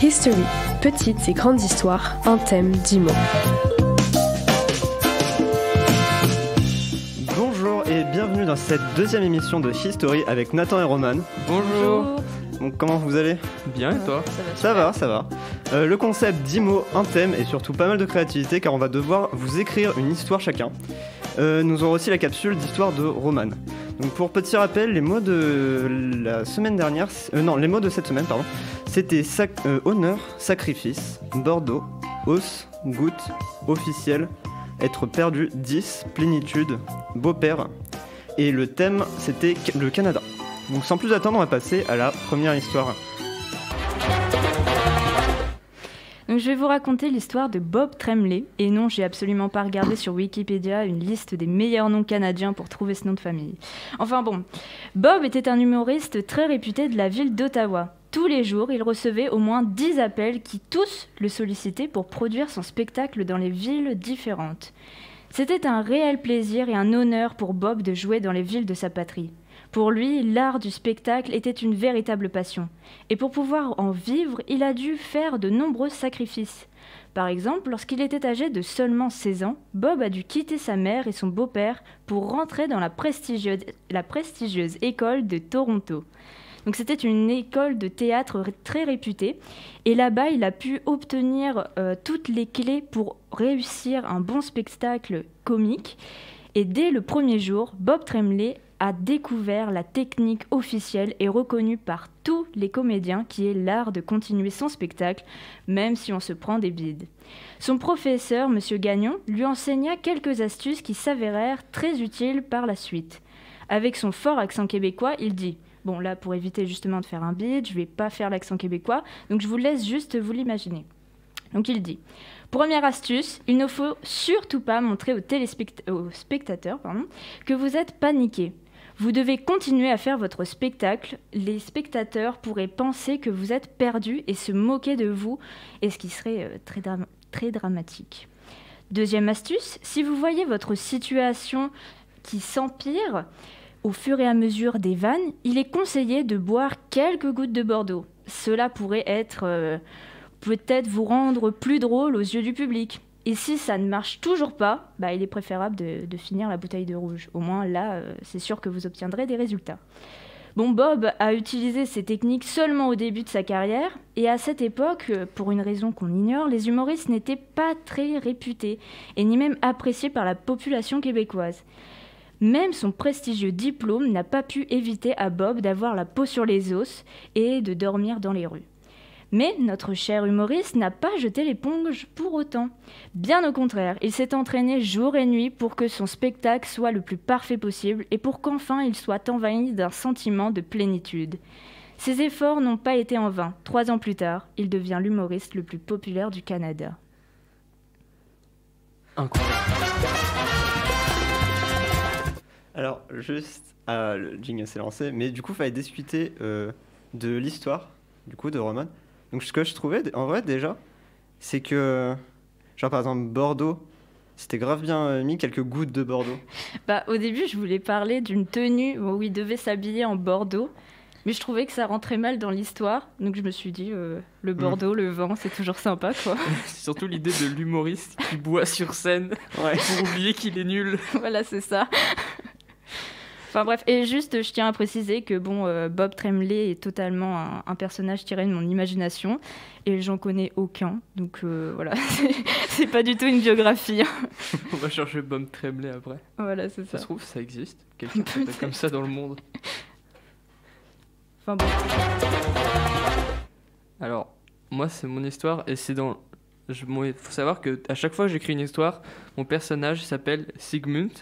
History, petites et grandes histoires, un thème, 10 mots. Bonjour et bienvenue dans cette deuxième émission de History avec Nathan et Roman. Bonjour. Donc, comment vous allez ? Bien et toi ? Ça va. Le concept 10 mots, un thème et surtout pas mal de créativité car on va devoir vous écrire une histoire chacun. Nous aurons aussi la capsule d'histoire de Roman. Donc pour petit rappel, les mots de la semaine dernière, les mots de cette semaine, pardon, c'était honneur, sacrifice, Bordeaux, os, goutte, officiel, être perdu, 10, plénitude, beau-père. Et le thème, c'était le Canada. Donc sans plus attendre, on va passer à la première histoire. Donc, je vais vous raconter l'histoire de Bob Tremblay. Et non, j'ai absolument pas regardé sur Wikipédia une liste des meilleurs noms canadiens pour trouver ce nom de famille. Enfin bon, Bob était un humoriste très réputé de la ville d'Ottawa. Tous les jours, il recevait au moins 10 appels qui tous le sollicitaient pour produire son spectacle dans les villes différentes. C'était un réel plaisir et un honneur pour Bob de jouer dans les villes de sa patrie. Pour lui, l'art du spectacle était une véritable passion. Et pour pouvoir en vivre, il a dû faire de nombreux sacrifices. Par exemple, lorsqu'il était âgé de seulement 16 ans, Bob a dû quitter sa mère et son beau-père pour rentrer dans la prestigieuse école de Toronto. Donc c'était une école de théâtre très réputée. Et là-bas, il a pu obtenir toutes les clés pour réussir un bon spectacle comique. Et dès le premier jour, Bob Tremblay a découvert la technique officielle et reconnue par tous les comédiens qui est l'art de continuer son spectacle, même si on se prend des bides. Son professeur, M. Gagnon, lui enseigna quelques astuces qui s'avérèrent très utiles par la suite. Avec son fort accent québécois, il dit « Bon, là, pour éviter justement de faire un bide, je ne vais pas faire l'accent québécois, donc je vous laisse juste vous l'imaginer. » Donc il dit « Première astuce, il ne faut surtout pas montrer aux spectateurs que vous êtes paniqué. Vous devez continuer à faire votre spectacle. Les spectateurs pourraient penser que vous êtes perdu et se moquer de vous, et ce qui serait très dramatique. Deuxième astuce, si vous voyez votre situation qui s'empire au fur et à mesure des vannes, il est conseillé de boire quelques gouttes de Bordeaux. Cela pourrait peut-être vous rendre plus drôle aux yeux du public. Et si ça ne marche toujours pas, il est préférable de finir la bouteille de rouge. Au moins, là, c'est sûr que vous obtiendrez des résultats. Bon, Bob a utilisé ces techniques seulement au début de sa carrière. Et à cette époque, pour une raison qu'on ignore, les humoristes n'étaient pas très réputés et ni même appréciés par la population québécoise. Même son prestigieux diplôme n'a pas pu éviter à Bob d'avoir la peau sur les os et de dormir dans les rues. Mais notre cher humoriste n'a pas jeté l'éponge pour autant. Bien au contraire, il s'est entraîné jour et nuit pour que son spectacle soit le plus parfait possible et pour qu'enfin il soit envahi d'un sentiment de plénitude. Ses efforts n'ont pas été en vain. 3 ans plus tard, il devient l'humoriste le plus populaire du Canada. Incroyable. Alors, juste, le jingle s'est lancé, mais du coup, il fallait discuter de l'histoire, du coup, de Roman. Donc, ce que je trouvais, en vrai, déjà, c'est que, genre, par exemple, Bordeaux, c'était grave bien mis quelques gouttes de Bordeaux. Au début, je voulais parler d'une tenue où il devait s'habiller en Bordeaux, mais je trouvais que ça rentrait mal dans l'histoire. Donc, je me suis dit, le Bordeaux, le vin, c'est toujours sympa, quoi. C'est surtout l'idée de l'humoriste qui boit sur scène pour oublier qu'il est nul. Voilà, c'est ça. Enfin bref, et juste, je tiens à préciser que Bob Tremblay est totalement un personnage tiré de mon imagination et j'en connais aucun, donc voilà, c'est pas du tout une biographie. On va chercher Bob Tremblay après. Voilà, c'est ça. Ça se trouve, ça existe, quelqu'un qui s'appelle comme ça dans le monde. Enfin bon. Alors, moi c'est mon histoire et c'est dans... Il faut savoir qu'à chaque fois que j'écris une histoire, mon personnage s'appelle Sigmund.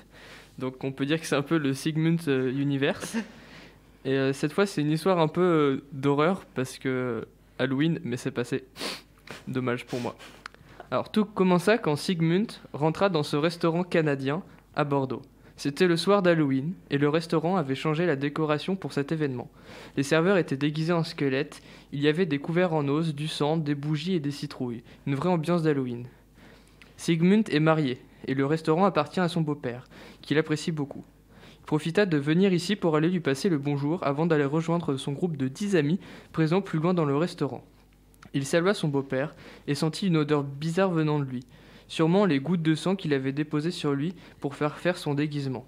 Donc on peut dire que c'est un peu le Sigmund Universe. Et cette fois, c'est une histoire un peu d'horreur parce que Halloween, mais c'est passé. Dommage pour moi. Alors tout commença quand Sigmund rentra dans ce restaurant canadien à Bordeaux. C'était le soir d'Halloween et le restaurant avait changé la décoration pour cet événement. Les serveurs étaient déguisés en squelettes, il y avait des couverts en os, du sang, des bougies et des citrouilles. Une vraie ambiance d'Halloween. Sigmund est marié et le restaurant appartient à son beau-père, qu'il apprécie beaucoup. Il profita de venir ici pour aller lui passer le bonjour avant d'aller rejoindre son groupe de 10 amis présents plus loin dans le restaurant. Il salua son beau-père et sentit une odeur bizarre venant de lui, sûrement les gouttes de sang qu'il avait déposées sur lui pour faire son déguisement.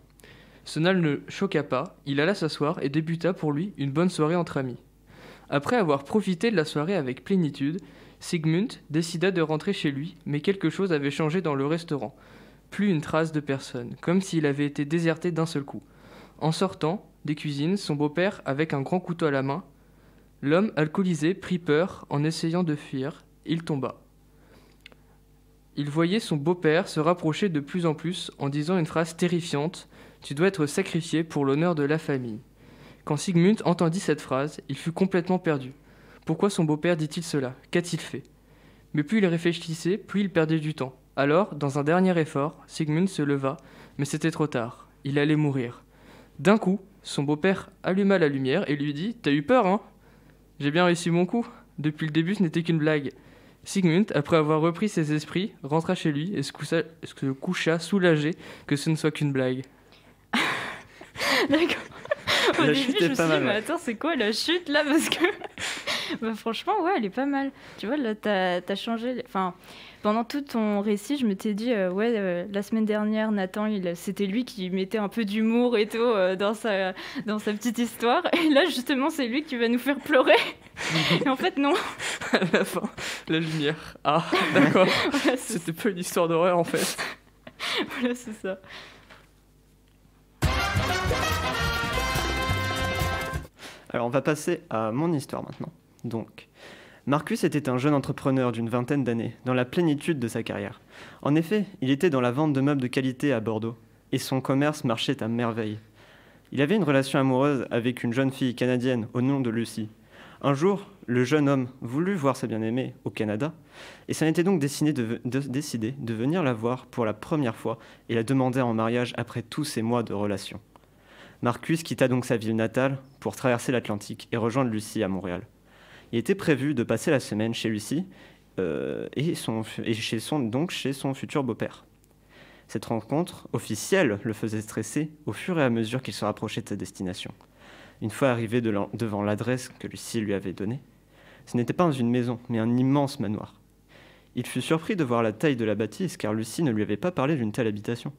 Cela ne le choqua pas, il alla s'asseoir et débuta pour lui une bonne soirée entre amis. Après avoir profité de la soirée avec plénitude, Sigmund décida de rentrer chez lui, mais quelque chose avait changé dans le restaurant. Plus une trace de personne, comme s'il avait été déserté d'un seul coup. En sortant des cuisines, son beau-père, avec un grand couteau à la main, l'homme alcoolisé prit peur en essayant de fuir, il tomba. Il voyait son beau-père se rapprocher de plus en plus en disant une phrase terrifiante « Tu dois être sacrifié pour l'honneur de la famille ». Quand Sigmund entendit cette phrase, il fut complètement perdu. Pourquoi son beau-père dit-il cela? Qu'a-t-il fait? Mais plus il réfléchissait, plus il perdait du temps. Alors, dans un dernier effort, Sigmund se leva, mais c'était trop tard. Il allait mourir. D'un coup, son beau-père alluma la lumière et lui dit « T'as eu peur, hein? J'ai bien réussi mon coup. Depuis le début, ce n'était qu'une blague. » Sigmund, après avoir repris ses esprits, rentra chez lui et se coucha soulagé que ce ne soit qu'une blague. D'accord. Au La début, chute je est me pas suis mal, dit, mais ouais. attends, c'est quoi la chute là? Parce que, bah, franchement, ouais, elle est pas mal. Tu vois, là, t'as changé. Enfin, pendant tout ton récit, je m'étais dit, la semaine dernière, Nathan, c'était lui qui mettait un peu d'humour et tout dans sa petite histoire. Et là, justement, c'est lui qui va nous faire pleurer. Et en fait, non. À la fin, la lumière. Ah, d'accord. Voilà, c'est C'était pas une histoire d'horreur en fait. voilà, c'est ça. Alors on va passer à mon histoire maintenant. Donc, Marcus était un jeune entrepreneur d'une vingtaine d'années, dans la plénitude de sa carrière. En effet, il était dans la vente de meubles de qualité à Bordeaux, et son commerce marchait à merveille. Il avait une relation amoureuse avec une jeune fille canadienne au nom de Lucy. Un jour, le jeune homme voulut voir sa bien-aimée au Canada, et s'en était donc décidé de venir la voir pour la première fois et la demander en mariage après tous ces mois de relation. Marcus quitta donc sa ville natale pour traverser l'Atlantique et rejoindre Lucy à Montréal. Il était prévu de passer la semaine chez Lucy et chez son futur beau-père. Cette rencontre officielle le faisait stresser au fur et à mesure qu'il se rapprochait de sa destination. Une fois arrivé devant l'adresse que Lucy lui avait donnée, ce n'était pas une maison, mais un immense manoir. Il fut surpris de voir la taille de la bâtisse, car Lucy ne lui avait pas parlé d'une telle habitation.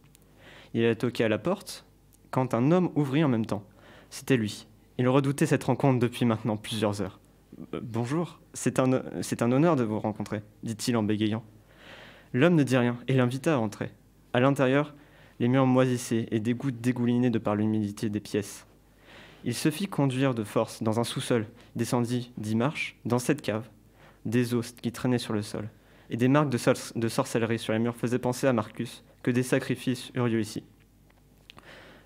Il alla toquer à la porte, quand un homme ouvrit en même temps. C'était lui. Il redoutait cette rencontre depuis maintenant plusieurs heures. « Bonjour, c'est un honneur de vous rencontrer, dit-il en bégayant. L'homme ne dit rien et l'invita à entrer. À l'intérieur, les murs moisissaient et des gouttes dégoulinaient de par l'humidité des pièces. Il se fit conduire de force dans un sous-sol, descendit 10 marches, dans cette cave. Des os qui traînaient sur le sol et des marques de sorcellerie sur les murs faisaient penser à Marcus que des sacrifices eurent lieu ici.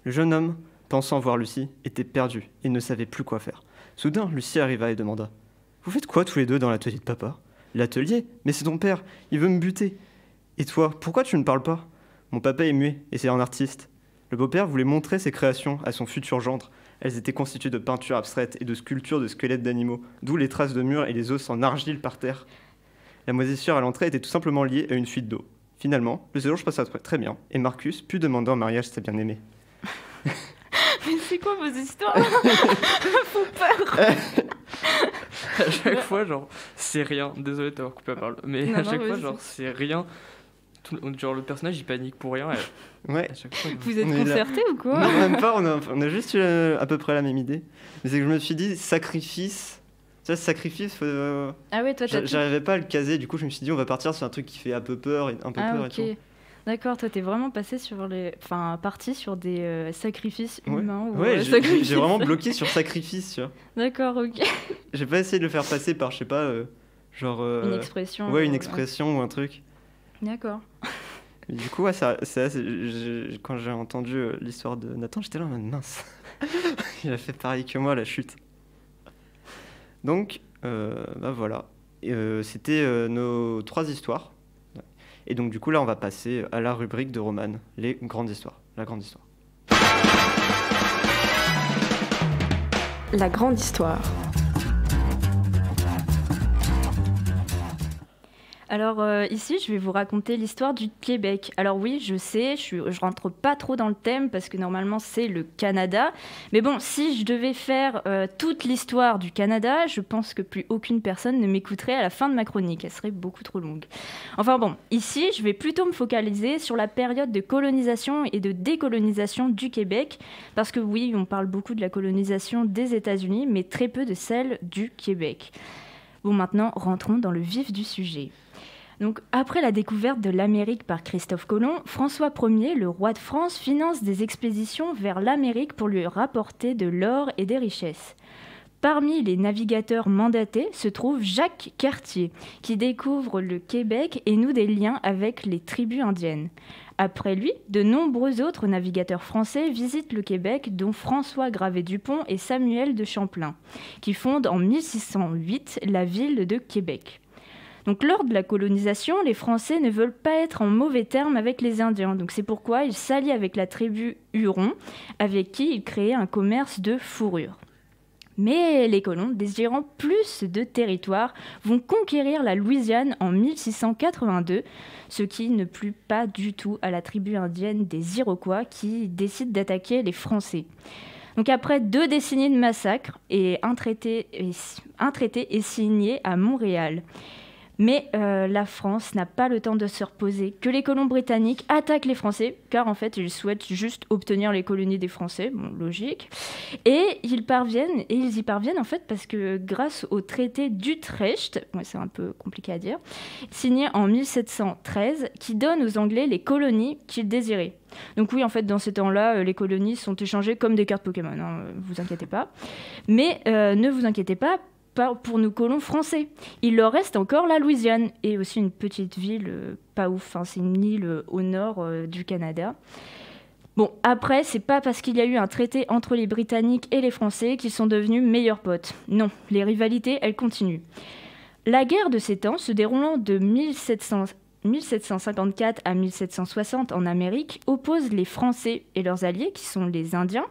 Le jeune homme, pensant voir Lucy, était perdu et ne savait plus quoi faire. Soudain, Lucy arriva et demanda « Vous faites quoi tous les deux dans l'atelier de papa ?»« L'atelier ? Mais c'est ton père, il veut me buter. »« Et toi, pourquoi tu ne parles pas ?»« Mon papa est muet et c'est un artiste. » Le beau-père voulait montrer ses créations à son futur gendre. Elles étaient constituées de peintures abstraites et de sculptures de squelettes d'animaux, d'où les traces de murs et les os en argile par terre. La moisissure à l'entrée était tout simplement liée à une fuite d'eau. Finalement, le séjour se passa très bien et Marcus put demander en mariage sa bien-aimée. Mais c'est quoi vos histoires? Faut peur. À chaque fois, genre, c'est rien. Désolé de t'avoir coupé la parole. Mais Non, à non, chaque fois, vas-y. genre, c'est rien. Genre, le personnage, il panique pour rien. Et Ouais. à chaque fois, Vous êtes On est là. concertés ou quoi? Non, même pas, on a juste eu à peu près la même idée. Mais c'est que je me suis dit, sacrifice. Tu vois, sacrifice, Ah ouais, toi, t'as tout... j'arrivais pas à le caser, du coup je me suis dit, on va partir sur un truc qui fait un peu peur et Ah, et ok. tout. D'accord, toi, t'es vraiment passé sur les... Enfin, parti sur des sacrifices Ouais, humains. ou, ouais sacrifices- j'ai vraiment bloqué sur sacrifice, tu vois. D'accord, ok. J'ai pas essayé de le faire passer par, je sais pas, genre... Une expression. Ouais, une expression ou un truc. D'accord. Et du coup, ouais, quand j'ai entendu l'histoire de Nathan, j'étais là en mode mince. Il a fait pareil que moi, la chute. Donc, bah voilà. C'était nos 3 histoires. Et donc, du coup, là, on va passer à la rubrique de Roman, les grandes histoires. La grande histoire. La grande histoire. Alors ici, je vais vous raconter l'histoire du Québec. Alors oui, je sais, je rentre pas trop dans le thème parce que normalement c'est le Canada. Mais bon, si je devais faire toute l'histoire du Canada, je pense que plus aucune personne ne m'écouterait à la fin de ma chronique. Elle serait beaucoup trop longue. Enfin bon, ici, je vais plutôt me focaliser sur la période de colonisation et de décolonisation du Québec. Parce que oui, on parle beaucoup de la colonisation des États-Unis, mais très peu de celle du Québec. Bon, maintenant, rentrons dans le vif du sujet. Donc, après la découverte de l'Amérique par Christophe Colomb, François Ier, le roi de France, finance des expéditions vers l'Amérique pour lui rapporter de l'or et des richesses. Parmi les navigateurs mandatés se trouve Jacques Cartier, qui découvre le Québec et noue des liens avec les tribus indiennes. Après lui, de nombreux autres navigateurs français visitent le Québec, dont François Gravé-Dupont et Samuel de Champlain, qui fondent en 1608 la ville de Québec. Donc, lors de la colonisation, les Français ne veulent pas être en mauvais termes avec les Indiens. Donc, c'est pourquoi ils s'allient avec la tribu Huron, avec qui ils créent un commerce de fourrure. Mais les colons, désirant plus de territoire, vont conquérir la Louisiane en 1682, ce qui ne plut pas du tout à la tribu indienne des Iroquois qui décident d'attaquer les Français. Donc après 2 décennies de massacres, un traité est signé à Montréal. Mais la France n'a pas le temps de se reposer, que les colons britanniques attaquent les Français, car en fait ils souhaitent juste obtenir les colonies des Français, bon, logique. Et ils y parviennent en fait parce que grâce au traité d'Utrecht, ouais, c'est un peu compliqué à dire, signé en 1713, qui donne aux Anglais les colonies qu'ils désiraient. Donc oui, en fait, dans ces temps-là, les colonies sont échangées comme des cartes Pokémon, hein, vous inquiétez pas. Mais ne vous inquiétez pas, pour nos colons français. Il leur reste encore la Louisiane et aussi une petite ville pas ouf, hein, c'est une île au nord du Canada. Bon, après, c'est pas parce qu'il y a eu un traité entre les Britanniques et les Français qu'ils sont devenus meilleurs potes. Non, les rivalités, elles continuent. La guerre de 7 ans, se déroulant de 1754 à 1760 en Amérique, oppose les Français et leurs alliés, qui sont les Indiens,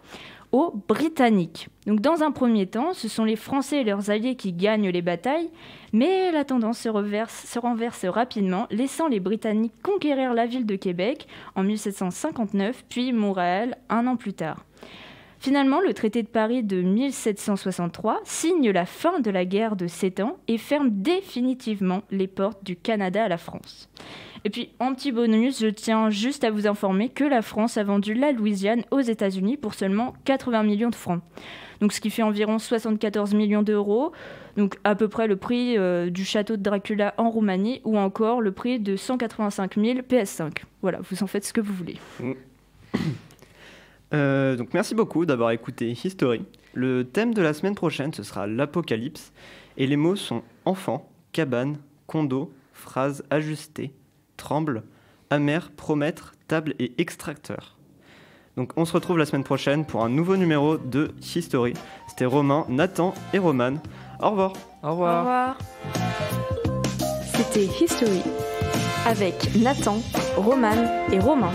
aux Britanniques. Donc dans un premier temps, ce sont les Français et leurs alliés qui gagnent les batailles, mais la tendance se renverse rapidement, laissant les Britanniques conquérir la ville de Québec en 1759, puis Montréal un an plus tard. Finalement, le traité de Paris de 1763 signe la fin de la guerre de 7 ans et ferme définitivement les portes du Canada à la France. Et puis, en petit bonus, je tiens juste à vous informer que la France a vendu la Louisiane aux États-Unis pour seulement 80 millions de francs. Donc, ce qui fait environ 74 millions d'euros, donc à peu près le prix du château de Dracula en Roumanie, ou encore le prix de 185 000 PS5. Voilà, vous en faites ce que vous voulez. Donc merci beaucoup d'avoir écouté History. Le thème de la semaine prochaine, ce sera l'apocalypse. Et les mots sont enfant, cabane, condo, phrase ajustée, tremble, amer, promettre, table et extracteur. Donc on se retrouve la semaine prochaine pour un nouveau numéro de History. C'était Romain, Nathan et Romane. Au revoir. Au revoir. Au revoir. C'était History avec Nathan, Romane et Romain.